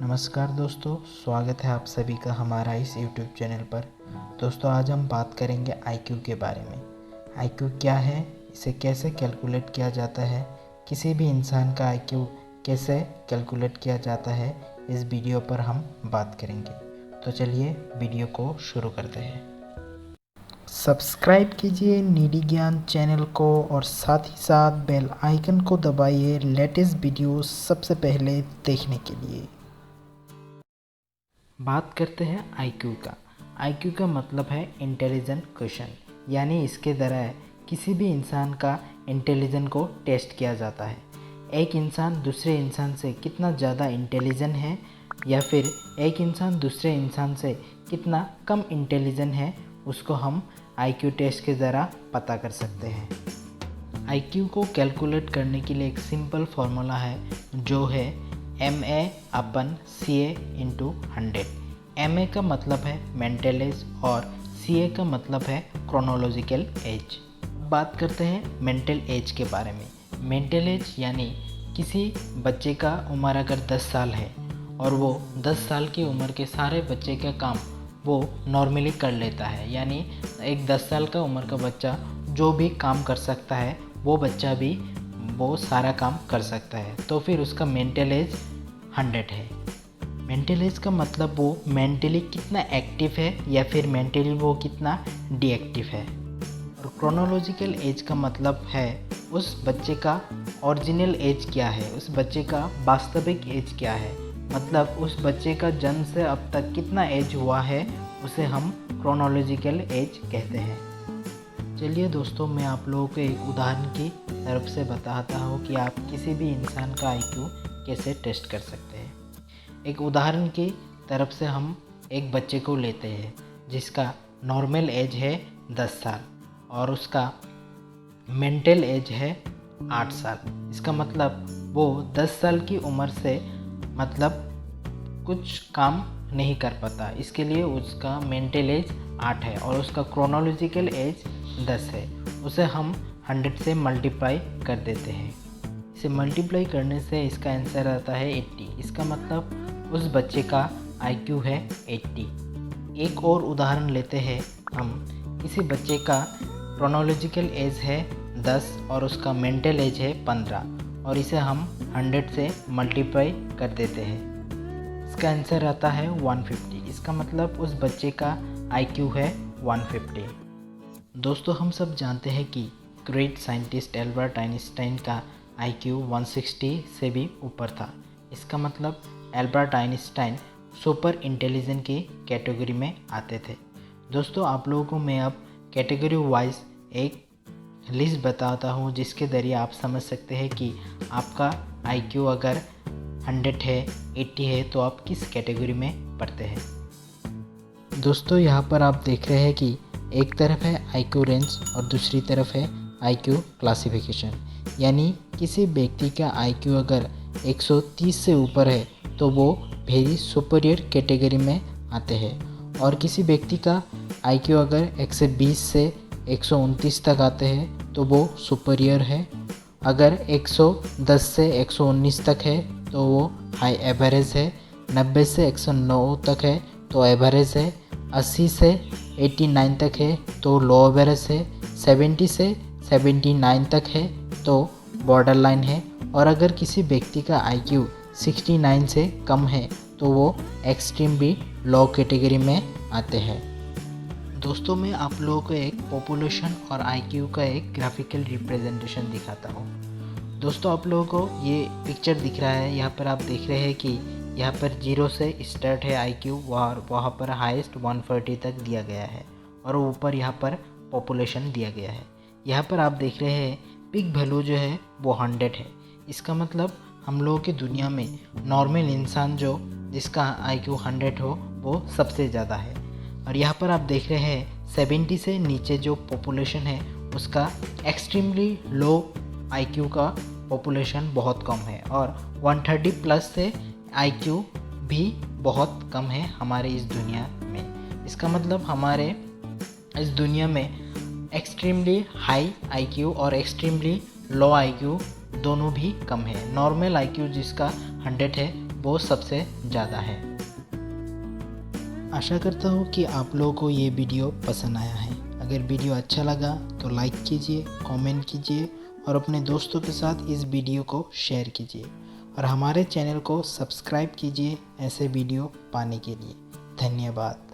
नमस्कार दोस्तों, स्वागत है आप सभी का हमारा इस YouTube चैनल पर। दोस्तों आज हम बात करेंगे IQ के बारे में। IQ क्या है, इसे कैसे कैलकुलेट किया जाता है, किसी भी इंसान का IQ कैसे कैलकुलेट किया जाता है, इस वीडियो पर हम बात करेंगे। तो चलिए वीडियो को शुरू करते हैं। सब्सक्राइब कीजिए नीडी ज्ञान चैनल को और साथ ही साथ बेल आइकन को दबाइए लेटेस्ट वीडियो सबसे पहले देखने के लिए। बात करते हैं IQ का। IQ का मतलब है इंटेलिजेंट क्वेश्चन, यानी इसके द्वारा किसी भी इंसान का इंटेलिजेंस को टेस्ट किया जाता है। एक इंसान दूसरे इंसान से कितना ज़्यादा इंटेलिजेंट है या फिर एक इंसान दूसरे इंसान से कितना कम इंटेलिजेंट है, उसको हम IQ टेस्ट के द्वारा पता कर सकते हैं। IQ को कैलकुलेट करने के लिए एक सिंपल फार्मूला है जो है MA/CA × 100। MA का मतलब है मेंटल एज और CA का मतलब है क्रोनोलॉजिकल एज। बात करते हैं मेंटल एज के बारे में। मेंटल एज यानी किसी बच्चे का उम्र अगर 10 साल है और वो 10 साल की उम्र के सारे बच्चे का काम वो नॉर्मली कर लेता है, यानी एक 10 साल का उम्र का बच्चा जो भी काम कर सकता है वो बच्चा भी वो सारा काम कर सकता है, तो फिर उसका मेंटल एज 100 है। मेंटल एज का मतलब वो मेंटली कितना एक्टिव है या फिर मेंटली वो कितना डीएक्टिव है। और क्रोनोलॉजिकल एज का मतलब है उस बच्चे का ओरिजिनल एज क्या है, उस बच्चे का वास्तविक एज क्या है, मतलब उस बच्चे का जन्म से अब तक कितना एज हुआ है, उसे हम क्रोनोलॉजिकल एज कहते हैं। चलिए दोस्तों, मैं आप लोगों को एक उदाहरण की तरफ से बताता हूँ कि आप किसी भी इंसान का IQ कैसे टेस्ट कर सकते हैं। एक उदाहरण की तरफ से हम एक बच्चे को लेते हैं जिसका नॉर्मल एज है 10 साल और उसका मेंटल एज है 8 साल। इसका मतलब वो 10 साल की उम्र से मतलब कुछ काम नहीं कर पाता, इसके लिए उसका मेंटल एज 8 है और उसका क्रोनोलॉजिकल एज 10 है। उसे हम 100 से मल्टीप्लाई कर देते हैं। इसे मल्टीप्लाई करने से इसका आंसर आता है 80। इसका मतलब उस बच्चे का IQ है 80। एक और उदाहरण लेते हैं हम। किसी बच्चे का क्रोनोलॉजिकल एज है 10 और उसका मेंटल एज है 15 और इसे हम 100 से मल्टीप्लाई कर देते हैं। इसका आंसर आता है 150। इसका मतलब उस बच्चे का IQ है 150। दोस्तों हम सब जानते हैं कि ग्रेट साइंटिस्ट एल्बर्ट आइंस्टाइन का IQ 160 से भी ऊपर था। इसका मतलब एल्बर्ट आइंस्टाइन सुपर इंटेलिजेंट की कैटेगरी में आते थे। दोस्तों आप लोगों को मैं अब कैटेगरी वाइज एक लिस्ट बताता हूँ जिसके ज़रिए आप समझ सकते हैं कि आपका IQ अगर 100 है, 80 है, तो आप किस कैटेगरी में पढ़ते हैं। दोस्तों यहाँ पर आप देख रहे हैं कि एक तरफ है IQ रेंज और दूसरी तरफ है IQ क्लासिफिकेशन, यानी किसी व्यक्ति का IQ अगर 130 से ऊपर है तो वो वेरी सुपीरियर कैटेगरी में आते हैं और किसी व्यक्ति का IQ अगर 120 से 129 तक आते हैं तो वो सुपीरियर है। अगर 110 से 119 तक है तो वो हाई एवरेज है। 90 से 109 तक है तो एवरेज है। 80 से 89 तक है तो लो एवरेज है। 70 से 79 तक है तो बॉर्डर लाइन है। और अगर किसी व्यक्ति का IQ 69 से कम है तो वो एक्सट्रीमली लो कैटेगरी में आते हैं। दोस्तों मैं आप लोगों को एक पॉपुलेशन और IQ का एक ग्राफिकल रिप्रेजेंटेशन दिखाता हूँ। दोस्तों आप लोगों को ये पिक्चर दिख रहा है, यहाँ पर आप देख रहे हैं कि यहाँ पर 0 से स्टार्ट है IQ, वहाँ पर हाईएस्ट 140 तक दिया गया है और ऊपर यहाँ पर पॉपुलेशन दिया गया है। यहाँ पर आप देख रहे हैं पिक वैल्यू जो है वो 100 है। इसका मतलब हम लोगों की दुनिया में नॉर्मल इंसान जो जिसका IQ 100 हो वो सबसे ज़्यादा है। और यहाँ पर आप देख रहे हैं 70 से नीचे जो पॉपुलेशन है उसका एक्सट्रीमली लो IQ का पॉपुलेशन बहुत कम है और 130 प्लस से IQ भी बहुत कम है हमारे इस दुनिया में। इसका मतलब हमारे इस दुनिया में एक्सट्रीमली हाई IQ और एक्सट्रीमली लो IQ दोनों भी कम है। नॉर्मल IQ जिसका 100 है वो सबसे ज़्यादा है। आशा करता हूँ कि आप लोगों को ये वीडियो पसंद आया है। अगर वीडियो अच्छा लगा तो लाइक कीजिए, कमेंट कीजिए और अपने दोस्तों के साथ इस वीडियो को शेयर कीजिए और हमारे चैनल को सब्सक्राइब कीजिए ऐसे वीडियो पाने के लिए। धन्यवाद।